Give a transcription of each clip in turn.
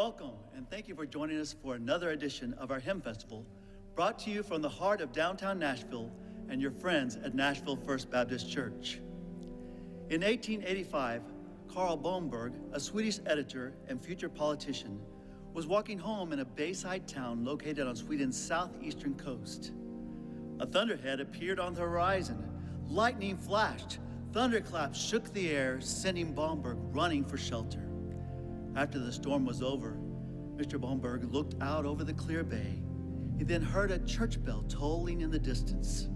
Welcome, and thank you for joining us for another edition of our Hymn Festival, brought to you from the heart of downtown Nashville and your friends at Nashville First Baptist Church. In 1885, Carl Bomberg, a Swedish editor and future politician, was walking home in a bayside town located on Sweden's southeastern coast. A thunderhead appeared on the horizon. Lightning flashed. Thunderclaps shook the air, sending Bomberg running for shelter. After the storm was over, Mr. Bomberg looked out over the clear bay. He then heard a church bell tolling in the distance,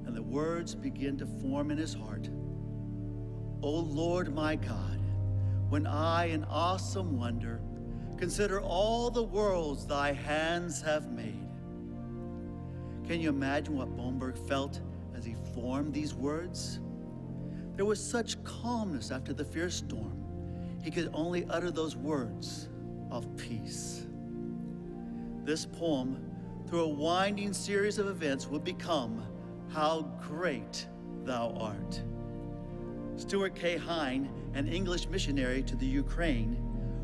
and the words began to form in his heart. O Lord my God, when I in awesome wonder consider all the worlds thy hands have made. Can you imagine what Bomberg felt as he formed these words? There was such calmness after the fierce storm. He could only utter those words of peace. This poem, through a winding series of events, would become How Great Thou Art. Stuart K. Hine, an English missionary to the Ukraine,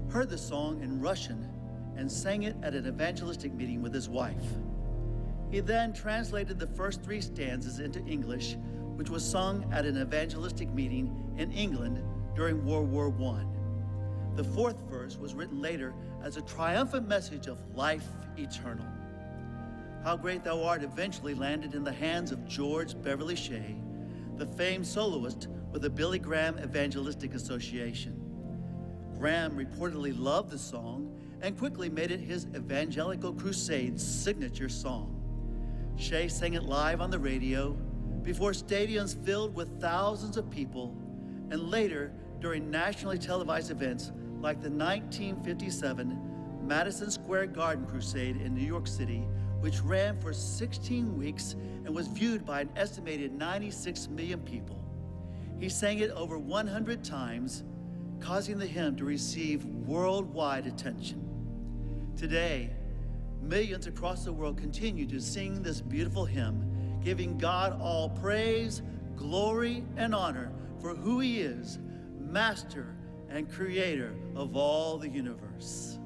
heard the song in Russian and sang it at an evangelistic meeting with his wife. He then translated the first three stanzas into English, which was sung at an evangelistic meeting in England during World War I. The fourth verse was written later as a triumphant message of life eternal. How Great Thou Art eventually landed in the hands of George Beverly Shea, the famed soloist with the Billy Graham Evangelistic Association. Graham reportedly loved the song and quickly made it his Evangelical Crusade's signature song. Shea sang it live on the radio, before stadiums filled with thousands of people, and later during nationally televised events like the 1957 Madison Square Garden Crusade in New York City, which ran for 16 weeks and was viewed by an estimated 96 million people. He sang it over 100 times, causing the hymn to receive worldwide attention. Today, millions across the world continue to sing this beautiful hymn, giving God all praise, glory, and honor for who He is, Master and Creator of all the universe.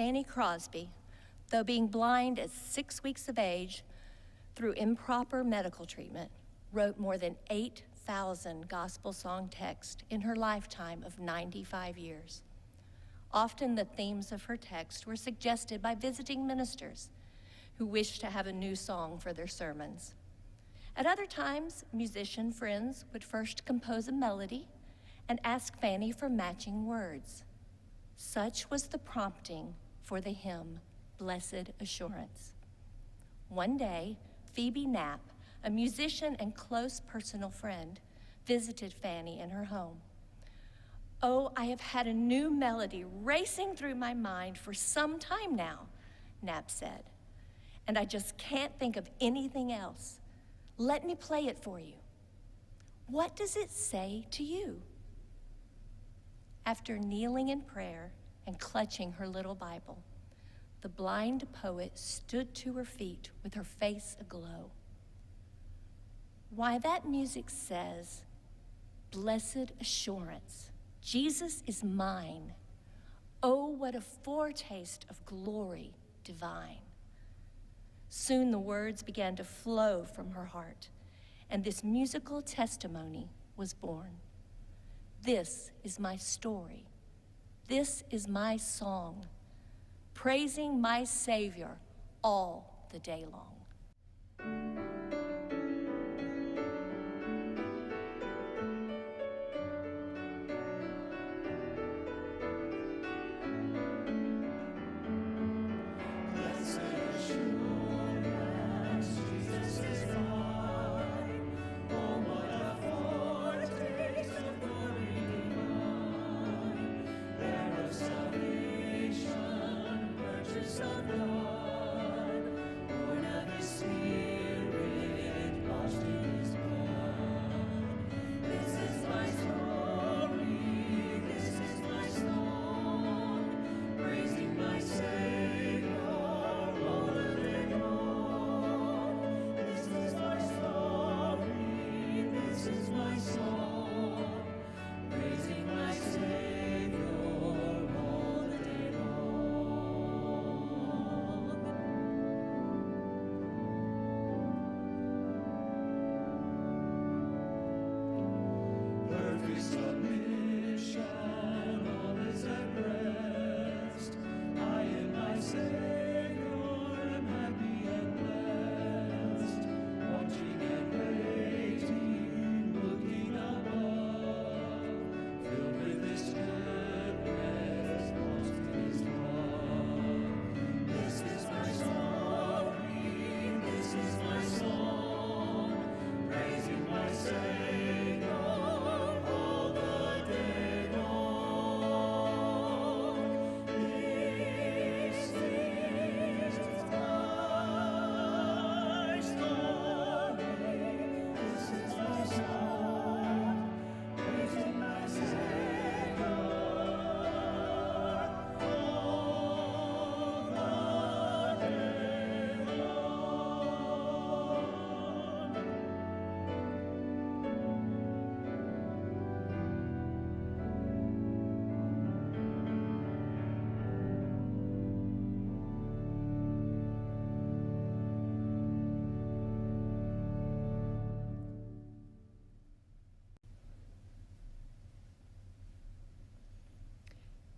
Fanny Crosby, though being blind at 6 weeks of age through improper medical treatment, wrote more than 8,000 gospel song texts in her lifetime of 95 years. Often the themes of her text were suggested by visiting ministers who wished to have a new song for their sermons. At other times, musician friends would first compose a melody and ask Fanny for matching words. Such was the prompting for the hymn, Blessed Assurance. One day, Phoebe Knapp, a musician and close personal friend, visited Fanny in her home. "Oh, I have had a new melody racing through my mind for some time now," Knapp said, "and I just can't think of anything else. Let me play it for you. What does it say to you?" After kneeling in prayer and clutching her little Bible, the blind poet stood to her feet with her face aglow. "Why, that music says, 'Blessed assurance, Jesus is mine. Oh, what a foretaste of glory divine.'" Soon the words began to flow from her heart, and this musical testimony was born. "This is my story. This is my song, praising my Savior all the day long."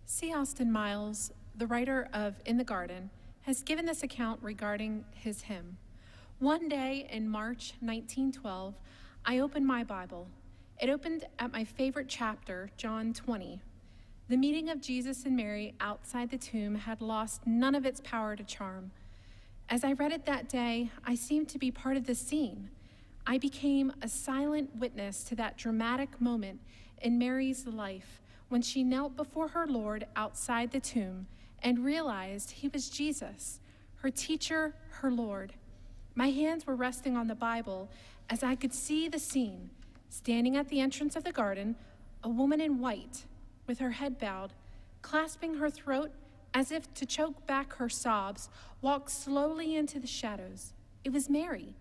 C. Austin Miles, the writer of In the Garden, has given this account regarding his hymn. One day in March 1912, I opened my Bible. It opened at my favorite chapter, John 20. The meeting of Jesus and Mary outside the tomb had lost none of its power to charm. As I read it that day, I seemed to be part of the scene. I became a silent witness to that dramatic moment in Mary's life when she knelt before her Lord outside the tomb and realized he was Jesus, her teacher, her Lord. My hands were resting on the Bible as I could see the scene. Standing at the entrance of the garden, a woman in white, with her head bowed, clasping her throat as if to choke back her sobs, walked slowly into the shadows. It was Mary.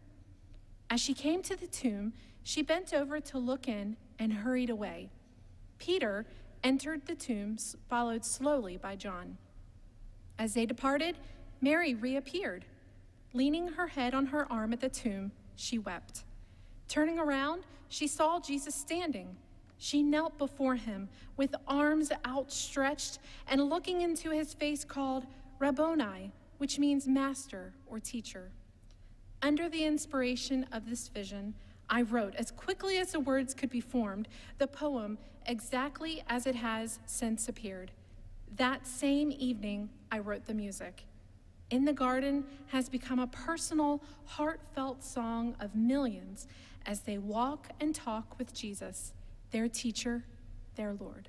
As she came to the tomb, she bent over to look in and hurried away. Peter entered the tomb, followed slowly by John. As they departed, Mary reappeared. Leaning her head on her arm at the tomb, she wept. Turning around, she saw Jesus standing. She knelt before him with arms outstretched and looking into his face called Rabboni, which means master or teacher. Under the inspiration of this vision, I wrote, as quickly as the words could be formed, the poem exactly as it has since appeared. That same evening, I wrote the music. In the Garden has become a personal, heartfelt song of millions as they walk and talk with Jesus, their teacher, their Lord.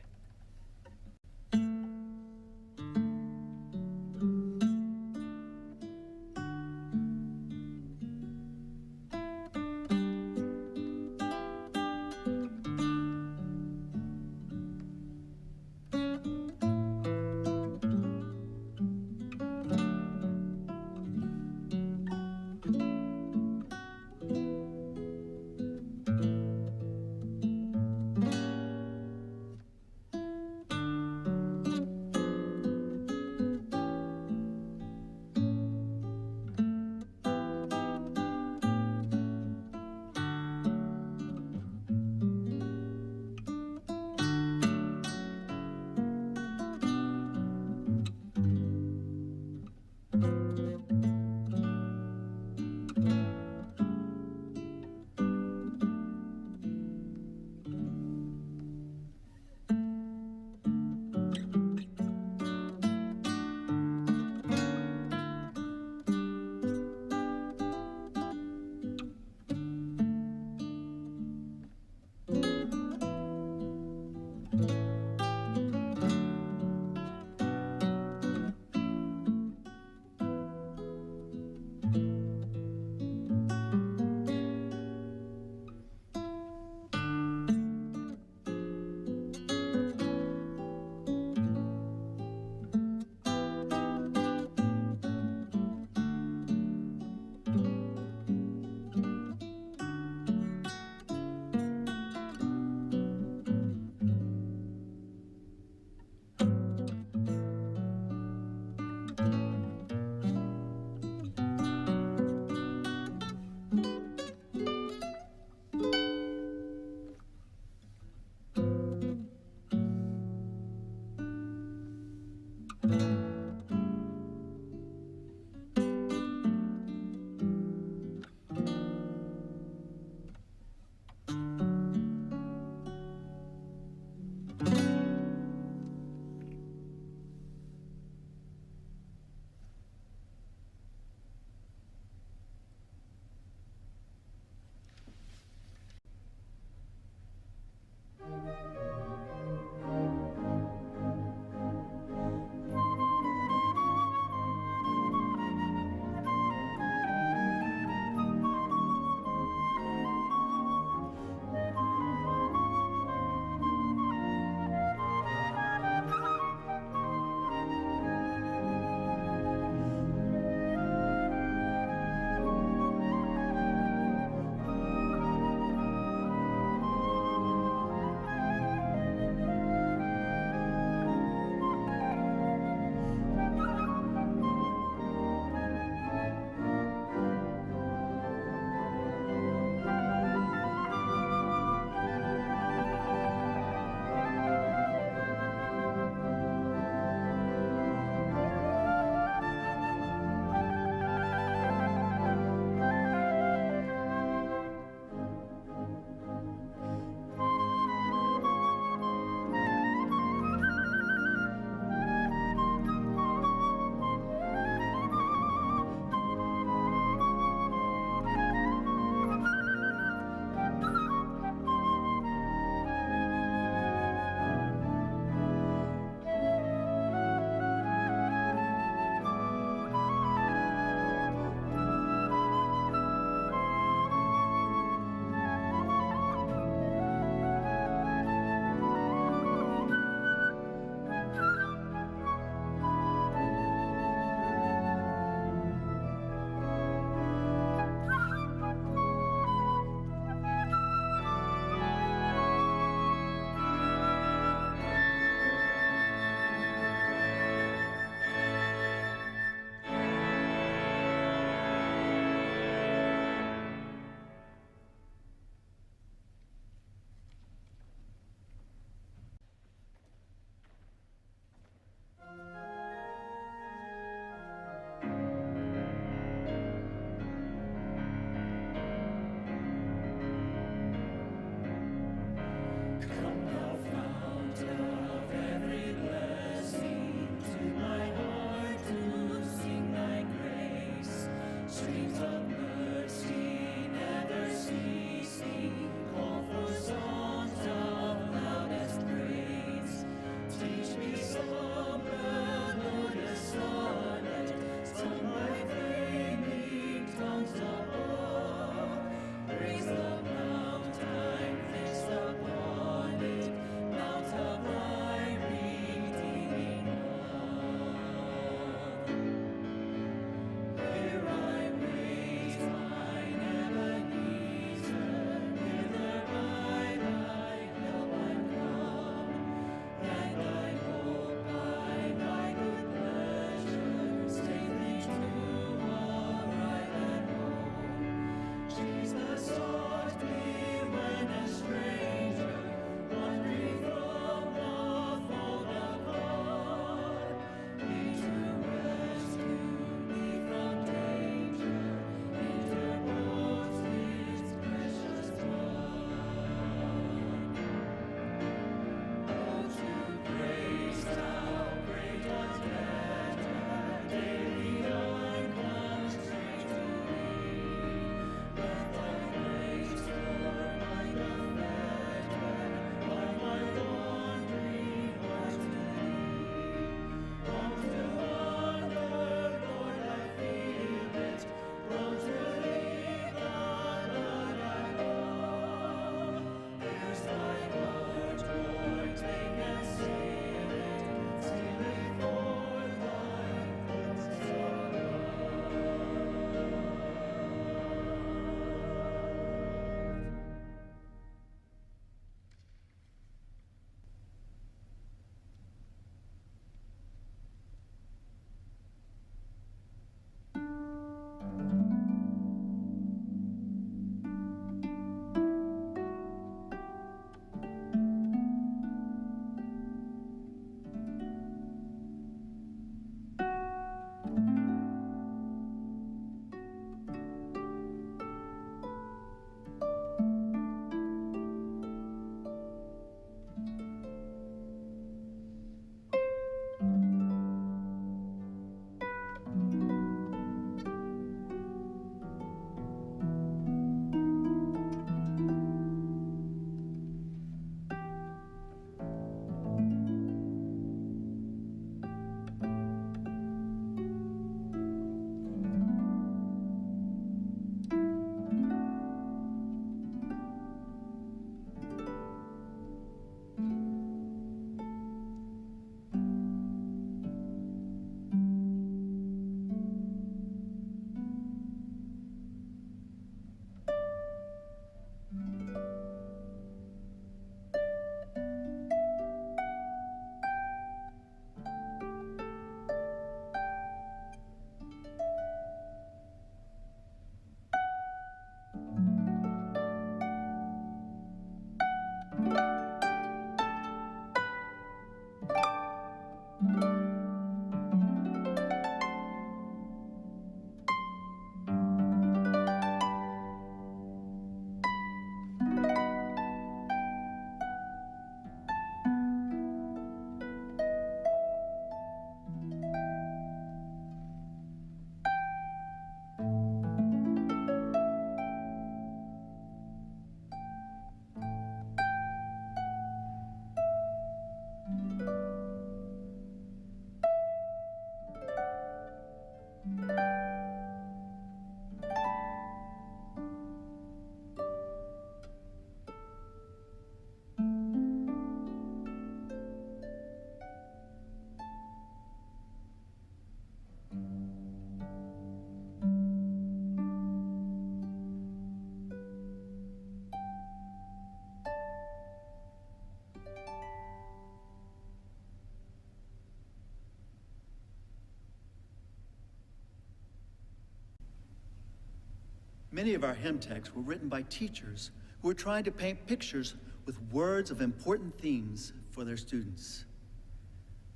Many of our hymn texts were written by teachers who were trying to paint pictures with words of important themes for their students.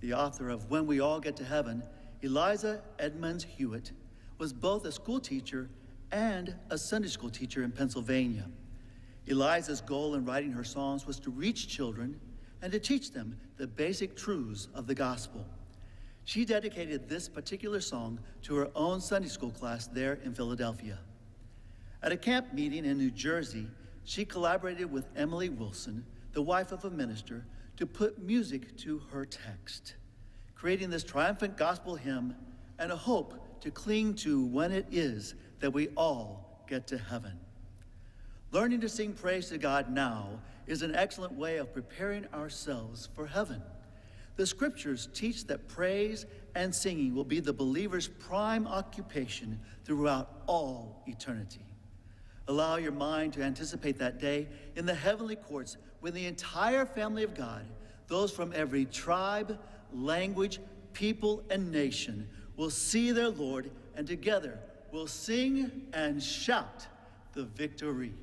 The author of When We All Get to Heaven, Eliza Edmonds Hewitt, was both a school teacher and a Sunday school teacher in Pennsylvania. Eliza's goal in writing her songs was to reach children and to teach them the basic truths of the gospel. She dedicated this particular song to her own Sunday school class there in Philadelphia. At a camp meeting in New Jersey, she collaborated with Emily Wilson, the wife of a minister, to put music to her text, creating this triumphant gospel hymn and a hope to cling to when it is that we all get to heaven. Learning to sing praise to God now is an excellent way of preparing ourselves for heaven. The scriptures teach that praise and singing will be the believer's prime occupation throughout all eternity. Allow your mind to anticipate that day in the heavenly courts when the entire family of God, those from every tribe, language, people, and nation, will see their Lord, and together will sing and shout the victory.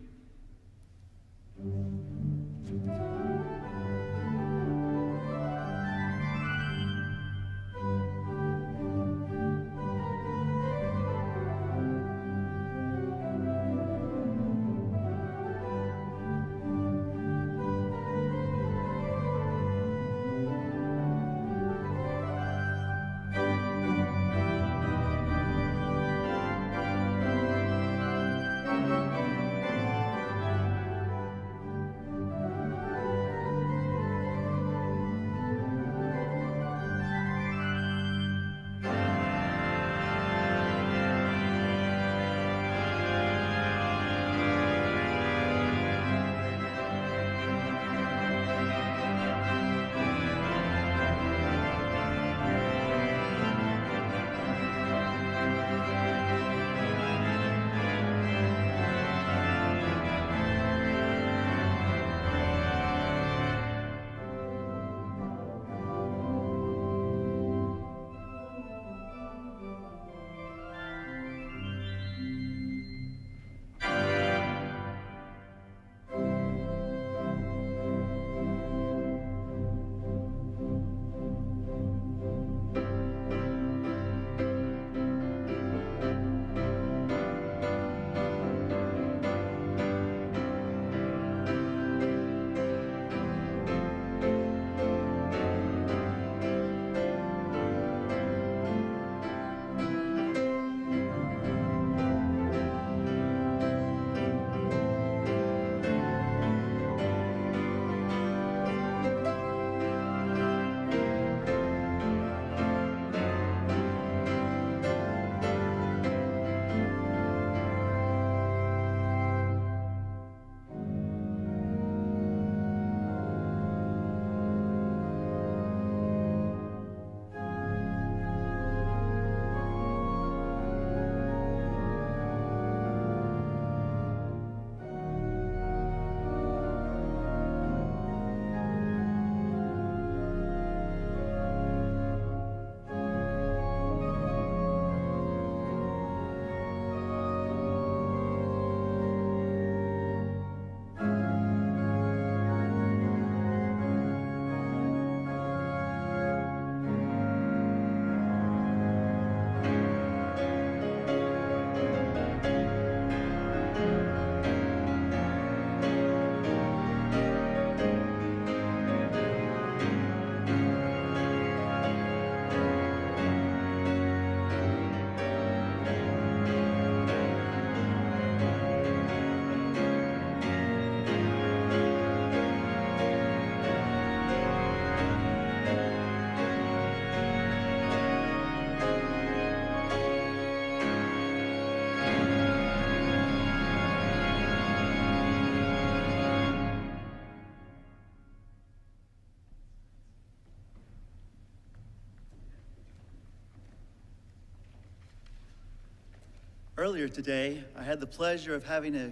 Earlier today, I had the pleasure of having a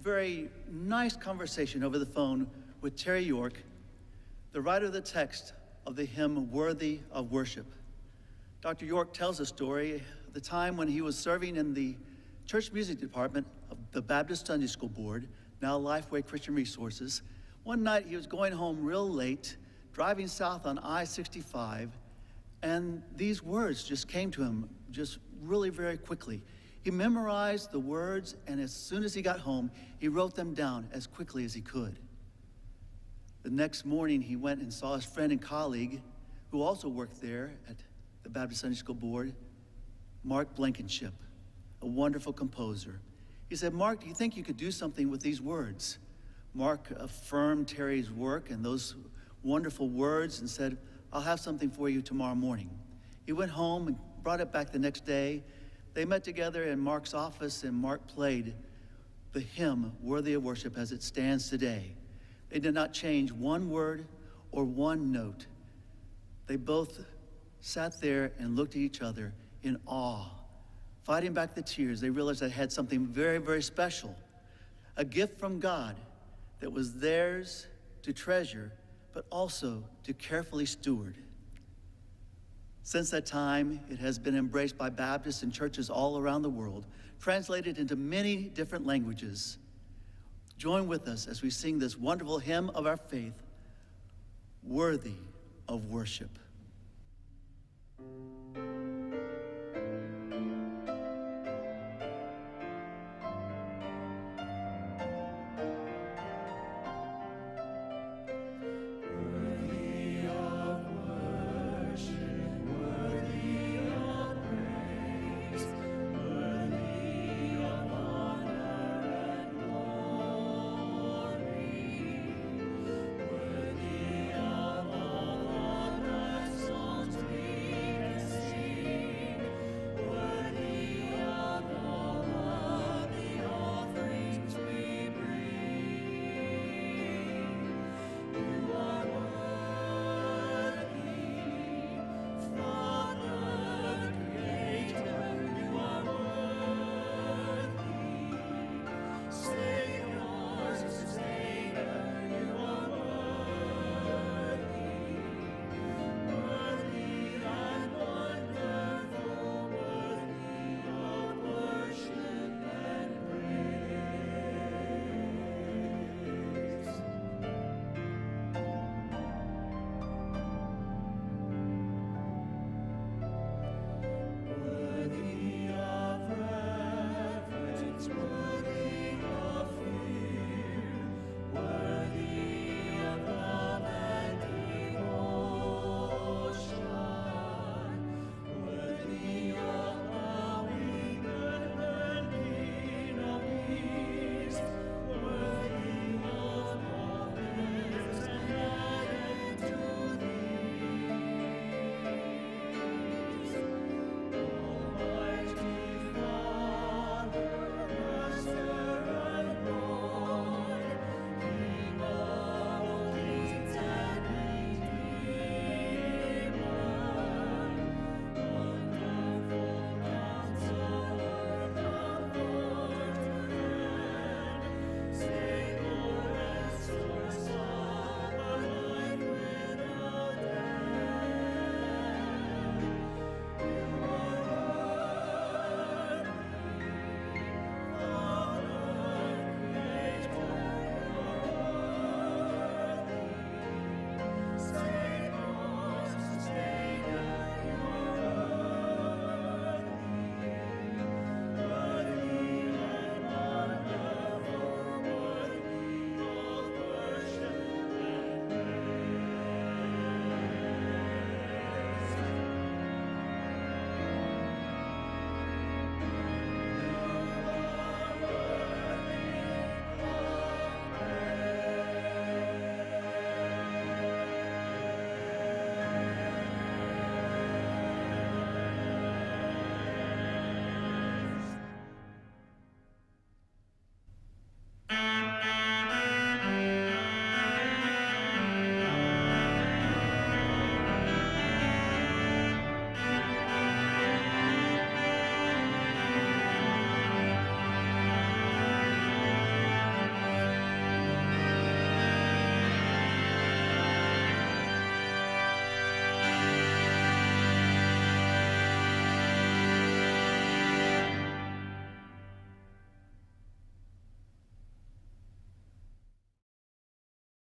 very nice conversation over the phone with Terry York, the writer of the text of the hymn, Worthy of Worship. Dr. York tells a story of the time when he was serving in the church music department of the Baptist Sunday School Board, now Lifeway Christian Resources. One night he was going home real late, driving south on I-65, and these words just came to him just really very quickly. He memorized the words, and as soon as he got home, he wrote them down as quickly as he could. The next morning, he went and saw his friend and colleague, who also worked there at the Baptist Sunday School Board, Mark Blankenship, a wonderful composer. He said, "Mark, do you think you could do something with these words?" Mark affirmed Terry's work and those wonderful words and said, "I'll have something for you tomorrow morning." He went home and brought it back the next day. They met together in Mark's office, and Mark played the hymn, Worthy of Worship, as it stands today. They did not change one word or one note. They both sat there and looked at each other in awe. Fighting back the tears, they realized they had something very, very special, a gift from God that was theirs to treasure, but also to carefully steward. Since that time, it has been embraced by Baptists and churches all around the world, translated into many different languages. Join with us as we sing this wonderful hymn of our faith, Worthy of Worship.